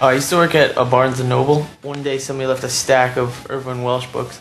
I used to work at a Barnes & Noble. One day somebody left a stack of Irvine Welsh books.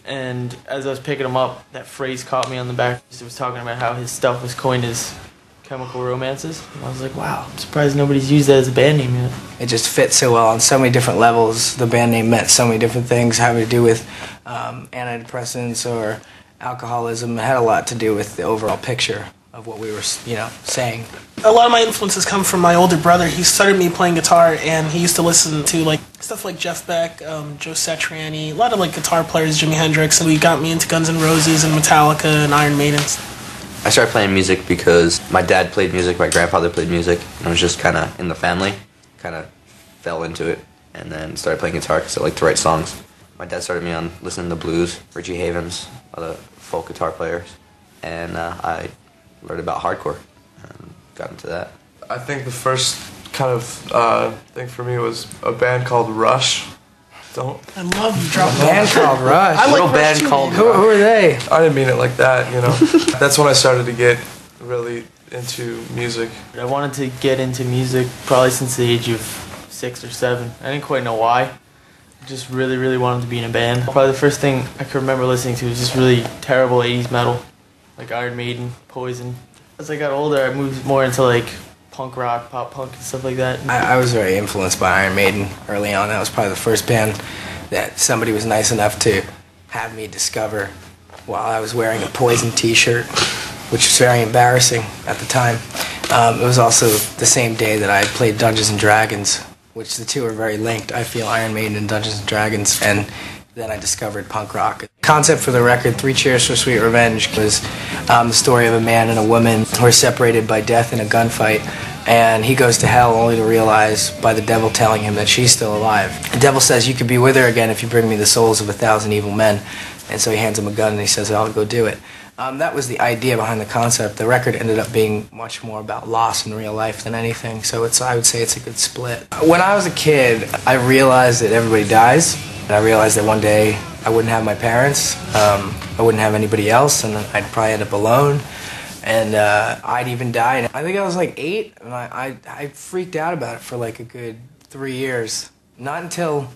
And as I was picking them up, that phrase caught me on the back. It was talking about how his stuff was coined as chemical romances. And I was like, wow, I'm surprised nobody's used that as a band name yet. It just fit so well on so many different levels. The band name meant so many different things having to do with antidepressants or alcoholism. It had a lot to do with the overall picture of what we were, saying. A lot of my influences come from my older brother. He started me playing guitar, and he used to listen to stuff like Jeff Beck, Joe Satriani, a lot of guitar players, Jimi Hendrix, and he got me into Guns N' Roses and Metallica and Iron Maiden. I started playing music because my dad played music, my grandfather played music, and it was just kind of in the family. Kind of fell into it, and then started playing guitar because I like to write songs. My dad started me on listening to blues, Richie Havens, other folk guitar players, and I learned about hardcore and got into that. I think the first kind of thing for me was a band called Rush. I love you dropping a band called Rush. I like a band called Who are they? I didn't mean it like that, That's when I started to get really into music. I wanted to get into music probably since the age of 6 or 7. I didn't quite know why. I just really, really wanted to be in a band. Probably the first thing I could remember listening to was just really terrible 80s metal, like Iron Maiden, Poison. As I got older, I moved more into punk rock, pop punk, and stuff like that. I was very influenced by Iron Maiden early on. That was probably the first band that somebody was nice enough to have me discover while I was wearing a Poison t-shirt, which was very embarrassing at the time. It was also the same day that I played Dungeons & Dragons, which the two are very linked. I feel Iron Maiden and Dungeons & Dragons, and then I discovered punk rock. The concept for the record, 3 Cheers for Sweet Revenge, was the story of a man and a woman who are separated by death in a gunfight, and he goes to hell only to realize by the devil telling him that she's still alive. The devil says, you could be with her again if you bring me the souls of 1,000 evil men. And so he hands him a gun and he says, I'll go do it. That was the idea behind the concept. The record ended up being much more about loss in real life than anything, so I would say it's a good split. When I was a kid, I realized that everybody dies, and I realized that one day I wouldn't have my parents, I wouldn't have anybody else, and I'd probably end up alone, and I'd even die. And I think I was 8, and I freaked out about it for a good 3 years. Not until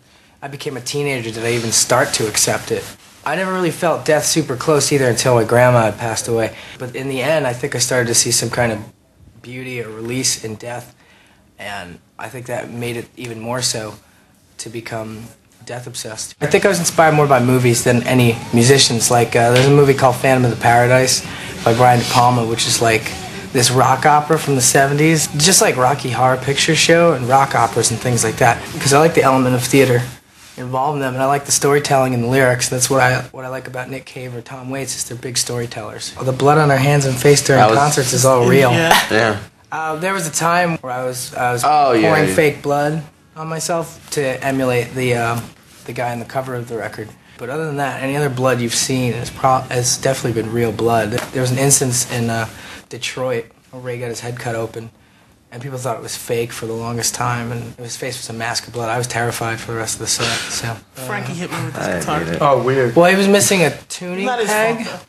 I became a teenager did I even start to accept it. I never really felt death super close either until my grandma had passed away. But in the end, I think I started to see some kind of beauty or release in death. And I think that made it even more so to become death obsessed. I think I was inspired more by movies than any musicians. There's a movie called Phantom of the Paradise by Brian De Palma, which is this rock opera from the 70s. Just like Rocky Horror Picture Show and rock operas and things like that. Because I like the element of theater involved in them, and I like the storytelling and the lyrics. That's what I like about Nick Cave or Tom Waits, is they're big storytellers. The blood on our hands and face during concerts is all real. Yeah. There was a time where I was pouring fake blood on myself to emulate the guy on the cover of the record. But other than that, any other blood you've seen has definitely been real blood. There was an instance in Detroit where Ray got his head cut open, and people thought it was fake for the longest time, and his face was a mask of blood. I was terrified for the rest of the set. So Frankie hit me with his guitar. Oh, weird. Well, he was missing a tuning peg. His fault,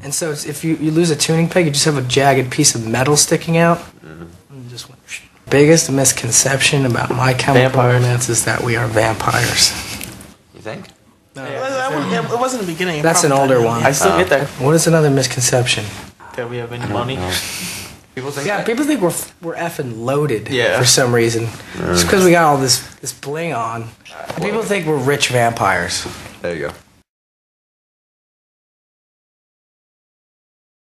And so if you lose a tuning peg, you just have a jagged piece of metal sticking out. And just went. Biggest misconception about My Chemical Romance is that we are vampires. You think? No, it wasn't the beginning. that's an older one. I still get that. What is another misconception? That we have any money. People think People think we're effing loaded Yeah. for some reason. Just because we got all this bling on. People think we're rich vampires. There you go.